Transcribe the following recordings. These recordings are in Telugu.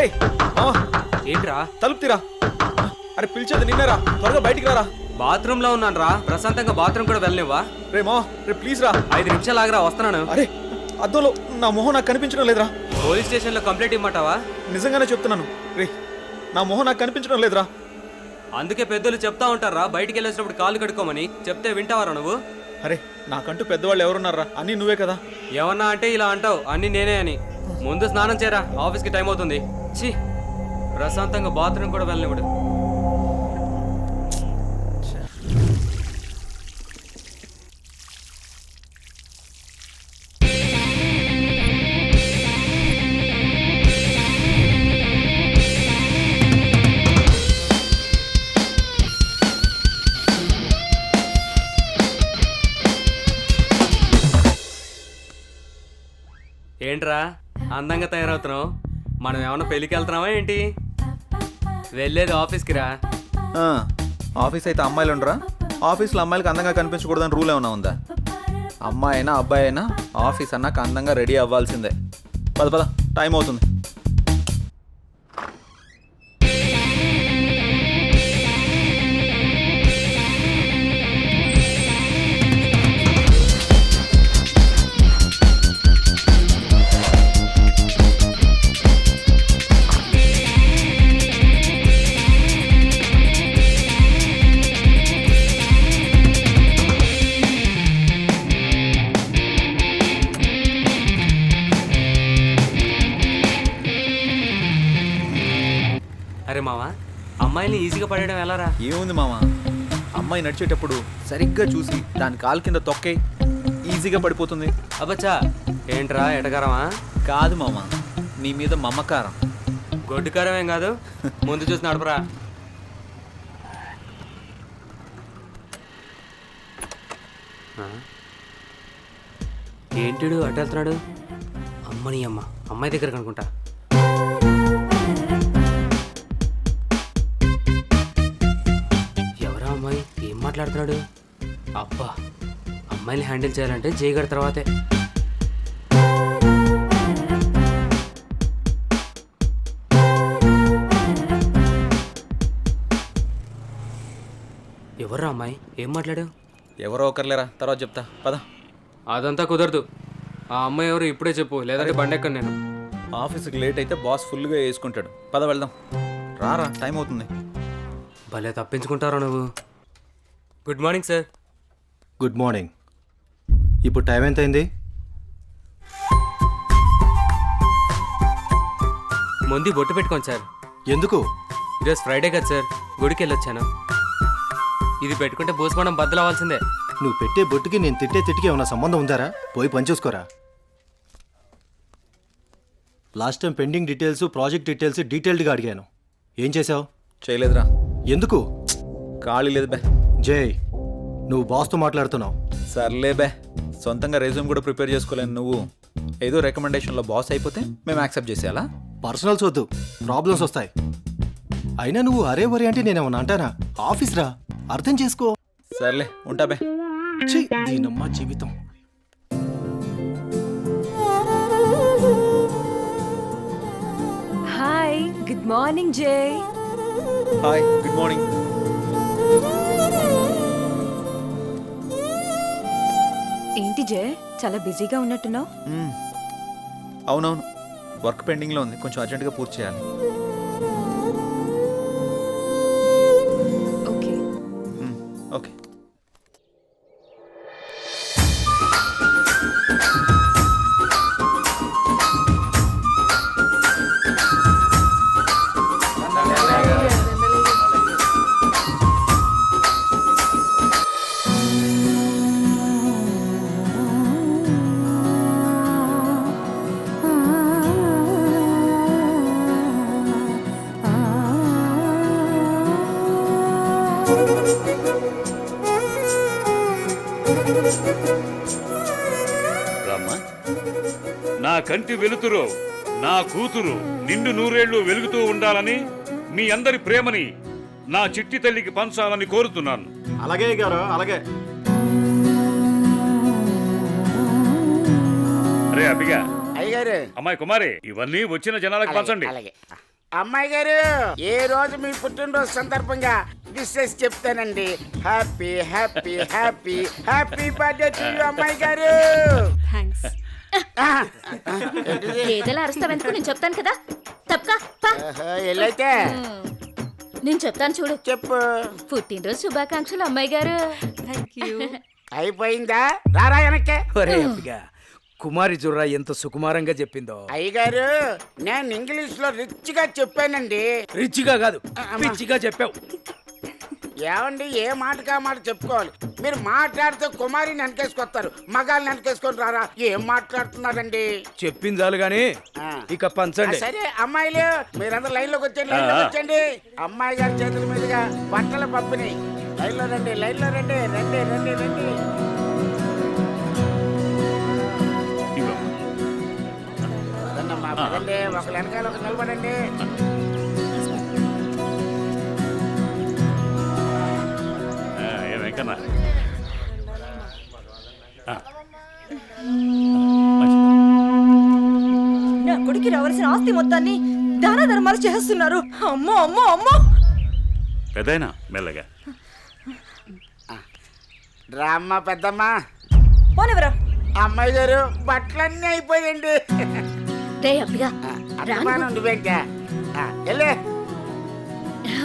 రే మావా ఏంట్రా? తలుపు తీరా. అరే పిలిచేది నిన్నేరా, త్వరగా బయటికి రారా. బాత్రూమ్ లో ఉన్నాను రా, ప్రశాంతంగా బాత్రూమ్ కూడా వెళ్ళనివ్వా? రే మావా రే ప్లీజ్ రా. 5 నిమిషాలు ఆగరా, వస్తున్నాను. అరే అద్దంలో నా మొహం నాకు కనిపించడం లేదురా. పోలీస్ స్టేషన్ లో కంప్లైంట్ ఇమ్మంటావా? నిజంగానే చెప్తున్నాను రే, నా మొహం నాకు కనిపించడం లేదురా. అందుకే పెద్దలు చెప్తా ఉంటారా బయటికి వెళ్ళేసినప్పుడు కాళ్ళు కడుక్కోమని. చెప్తే వింటావారా నువ్వు? అరే నాకంటూ పెద్దవాళ్ళు ఎవరున్నారా? అన్నీ నువ్వే కదా. ఏమన్నా అంటే ఇలా అంటావు, అన్ని నేనే అని. ముందు స్నానం చేయరా, ఆఫీస్కి టైం అవుతుంది. ఛీ, ప్రశాంతంగా బాత్రూమ్ కూడా వెళ్ళనివ్వడు. ఏంట్రా అందంగా తయారవుతున్నావు? మనం ఏమన్నా పెళ్ళికి వెళ్తున్నావా ఏంటి? వెళ్ళేది ఆఫీస్కి రా. ఆఫీస్ అయితే అమ్మాయిలు ఉండరా? ఆఫీస్లో అమ్మాయిలకి అందంగా కనిపించకూడదని రూల్ ఏమైనా ఉందా? అమ్మాయి అయినా అబ్బాయి అయినా ఆఫీస్ అన్నాక అందంగా రెడీ అవ్వాల్సిందే. పద పద, టైం అవుతుంది. అరే మావా, అమ్మాయిని ఈజీగా పడేయడం ఎలారా? ఏముంది మామ, అమ్మాయి నడిచేటప్పుడు సరిగ్గా చూసి దాని కాలు కింద తొక్కే, ఈజీగా పడిపోతుంది. అబ్బచ్చా, ఏంట్రా ఎటకారమా? కాదు మామ, నీ మీద మమకారం. గొడ్డుకారం ఏం కాదు, ముందు చూసి నడపరా. ఏంటిడు అటు వెళ్తున్నాడు? అమ్మని అమ్మ, అమ్మాయి దగ్గర కనుకుంటా. ఎవరా అమ్మాయి? ఏం మాట్లాడుతున్నాడు? అబ్బా, అమ్మాయిని హ్యాండిల్ చేయాలంటే జయగడ తర్వాతే. ఎవర్రా అమ్మాయి? ఏం మాట్లాడావు? ఎవరో ఒకర్లేరా, తర్వాత చెప్తా పద. అదంతా కుదరదు. ఆ అమ్మాయి ఎవరు ఇప్పుడే చెప్పు, లేదంటే బండెక్కను నేను. ఆఫీస్కి లేట్ అయితే బాస్ ఫుల్గా వేసుకుంటాడు. పద వెళ్దాం. రారా, టైం అవుతుంది. భలే తప్పించుకుంటారా నువ్వు. Good morning sir. Good morning. ఇప్పుడు టైం ఎంత అయింది? ముందు బొట్టు పెట్టుకోండి సార్. ఎందుకు? ఈరోజు ఫ్రైడే కదా సార్, గుడికి వెళ్ళొచ్చాను. ఇది పెట్టుకుంటే భూస్మానం బద్దలవ్వాల్సిందే. నువ్వు పెట్టే బొట్టుకి నేను తిట్టే తిట్టికి ఏమైనా సంబంధం ఉందారా? పోయి పని చూసుకోరా. Last time pending details, project details డీటెయిల్డ్గా అడిగాను. ఏం చేసావు? చేయలేదురా. ఎందుకు? ఖాళీ లేదు బే. జై, నువ్వు బాస్తో మాట్లాడుతున్నావు. సర్లే బే, సొంతంగా రెజ్యూమ్ కూడా ప్రిపేర్ చేసుకోలేను. నువ్వు ఏదో రికమెండేషన్లో బాస్ అయిపోతే మేము యాక్సెప్ట్ చేసేయాలా? పర్సనల్స్ వద్దు, ప్రాబ్లమ్స్ వస్తాయి. అయినా నువ్వు అరే వరే అంటే నేనేమన్నా అంటానా? ఆఫీస్ రా, అర్థం చేసుకో. సర్లే, ఉంటా బే. ఛీ, దీనమ్మా జీవితం. హాయ్, గుడ్ మార్నింగ్ జై. Hi, good morning. ఏంటి జై, చాలా బిజీగా ఉన్నట్టున్నావు? అవునవును, వర్క్ పెండింగ్లో ఉంది, కొంచెం అర్జెంటుగా పూర్తి చేయాలి. Okay okay. రామ్మా, నా కంటి వెలుతురు, నా కూతురు నిండు నూరేళ్లు వెలుగుతూ ఉండాలని, మీ అందరి ప్రేమని నా చిట్టి తల్లికి పంచాలని కోరుతున్నాను. అలాగే గారు, అలాగే. అరే అబ్బిగా, అయ్యగారు, అమ్మాయి కుమారి, ఇవన్నీ వచ్చిన జనాలకు పంచండి. అలాగే. అమ్మాయి గారు ఏ రోజు మీ పుట్టినరోజు సందర్భంగా విషెస్ చెప్తానండి. Happy happy happy happy birthday to you అమ్మాయి గారు. థ్యాంక్స్. ఏదైనా అరుస్తావెందుకు? నేను చెప్తాను కదా. తప్పకా ఎల్లైతే నేను చెప్తాను చూడు. చెప్పు. పుట్టినరోజు శుభాకాంక్షలు అమ్మాయి గారు. Thank you. అయిపోయిందా? రారా వెనక్కే. ఒరే అబ్బిగా, కుమారి చూడరా ఎంత సుకుమారంగా చెప్పిందో. అయ్యగారు నేను ఇంగ్లీష్ లో రిచ్ గా చెప్పానండి. రిచ్గా కాదు, పిచ్చిగా చెప్పావు. ఏమండి, ఏ మాటకా మాట చెప్పుకోవాలి. మీరు మాట్లాడితే కుమారిని వెనకేసుకొస్తారు, మగాళ్ళని వెనకేసుకొని రారా. ఏం మాట్లాడుతున్నారండి? చెప్పింది చాలు గాని ఆ. ఇక పంచండి. సరే అమ్మాయిలు మీరందరూ లైన్ లోకి వచ్చండి, లైన్ లోకి వచ్చండి. అమ్మాయి గారి చేతుల మీదుగా బట్టల పంపిణీ. లైన్ లో రండి, లైన్ లో రండి, రండి రండి రండి. పదండమ్మా, పదండి. ఒకళ్ళు వెనకాల ఒక నిలబడండి. ఏ వెంకన్న నా కొడుకు రావాల్సిన ఆస్తి మొత్తాన్ని దాన ధర్మాలు చేస్తున్నారు. అమ్మో అమ్మో అమ్మో. పెదైనా మెల్లగా. రామ్మ పెద్దమ్మ. పోనివరా. అమ్మాయి గారు బట్టలన్నీ అయిపోయండి. రే అబ్బిగా, అభిమానం నువ్వేంటా? వెళ్ళే.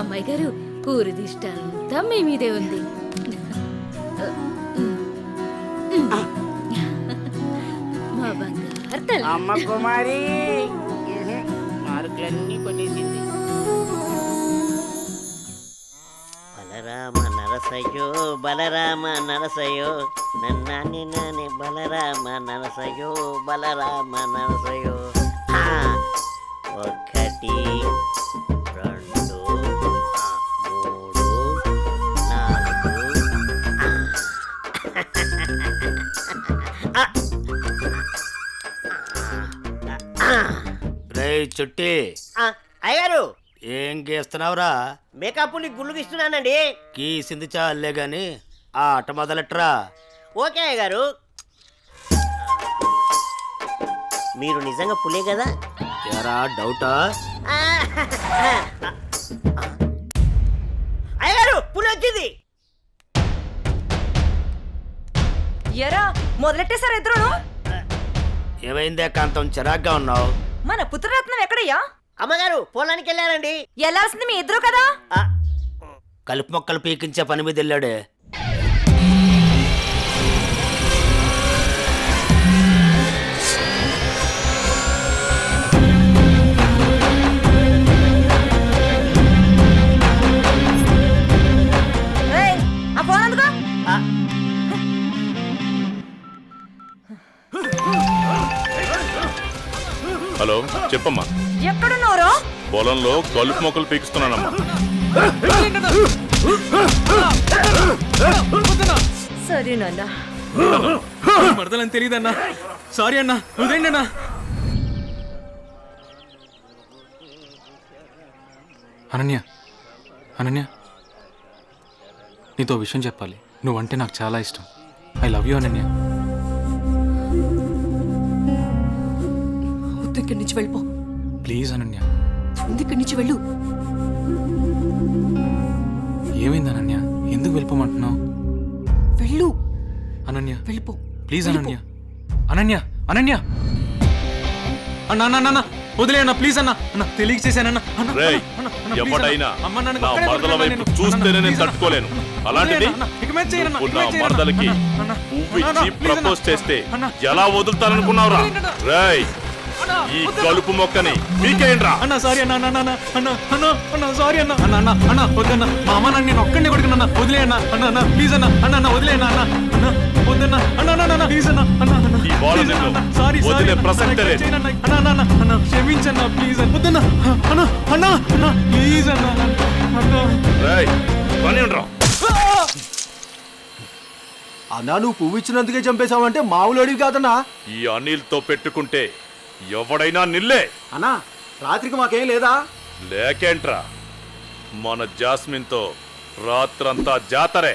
అమ్మాయి గారు ఊరి దిష్ట అంతా మీ మీదే ఉంది. మా బంగారు తల్లి. అమ్మ కుమారి మార్కులన్నీ కొట్టేసింది. బలరామ నరసయో బలరామ నరసయో నన్నాని నాని బలరామ నరసయో బలరామ నరసయో. ఒకటి రెండు మూడు నాలుగు. రే చుట్టి, అయ్యారు ఏం గీస్తున్నావురా? మేకప్ని గుళ్ళు గీస్తున్నానండి. గీసింది చాలే గాని ఆ ఆట మొదలెట్రా. ఓకే అయ్యగారు. మీరు నిజంగా పులే కదా? ఎరా డౌటా? అయ్యగారు పులి వచ్చింది. ఎరా మొదలెట్టేశారు ఇద్దరును. ఏమైందే కాంతం, చిరాగ్గా ఉన్నావు? మన పుత్రరత్నం ఎక్కడయ్యా? అమ్మగారు పొలానికి వెళ్ళారండి. వెళ్ళాల్సింది మీ ఇద్దరు కదా. కలుపు మొక్కలు పీకించే పని మీద వెళ్ళాడే. ఏయ్, ఆ ఫోన్ అందుకో. హలో చెప్పమ్మా. ఎక్కడున్నారో? పొలంలో కలుపు మొక్కలు పీకిస్తున్నానమ్మా. సరే నాన్న. మరదలని తెలియదన్నా. సారీ అన్నా, వదిలేండి అన్నా. అనన్య, అనన్య, నీతో విషయం చెప్పాలి. నువ్వంటే నాకు చాలా ఇష్టం. I love you Ananya. వద్దు, ఇక్కడి నుంచి వెళ్ళిపో. ప్లీజ్ అనన్య. ముందు ఇక్కడి నుంచి వెళ్ళు. ఏమైంది అనన్య? ఎందుకు వెళ్ళిపోమంటున్నావు? వెళ్ళు. అనన్య వెళ్ళిపో. ప్లీజ్ అనన్య. అనన్య, అనన్య. అన్న అన్న అన్న వదిలే అన్న, ప్లీజ్ అన్న. అన్న తెలియక చేశానన్న. రేయ్, ఎవడైనా నా మరదల వైపు చూస్తేనే నేను తట్టుకోలేను. అలాంటిది నువ్వు నా మరదలకి పువ్వు ఇచ్చి ప్రపోజ్ చేస్తే ఎలా వదులుతాననుకున్నావురా? రేయ్, ఈ కలుపు మొక్కని మీకేంట్రా? అన్న సారీ అన్న, అన్న అన్న అన్న అన్న అన్న సారీ అన్న. అన్న అన్న అన్న వద్దన్న. మా అమ్మ నన్ను నేను ఒక్కడిని కొడుకున్నా. వదిలే అన్న. అన్న అన్న ప్లీజ్ అన్న. అన్న అన్న వదిలే అన్న. అన్న అన్న వద్దన్న. అన్న అన్న అన్న ప్లీజ్ అన్న. అన్న అన్న ఈ బాల నిన్ను వదిలే ప్రసక్తే లేదు. అన్న అన్న అన్న అన్న క్షమించన్న ప్లీజ్ అన్న. వద్దన్న. అన్న అన్న అన్న ప్లీజ్ అన్న. అన్న రేయ్, పని ఉండరా? అన్నా, నువ్వు పువ్వు ఇచ్చినందుకే చంపేశావంటే మామూలు అడివి కాదన్నా. ఈ అనిల్తో పెట్టుకుంటే ఎవడైనా నిల్లే. అన్నా, రాత్రికి మాకేం లేదా? లేకేంట్రా, మన జాస్మిన్తో రాత్రంతా జాతరే.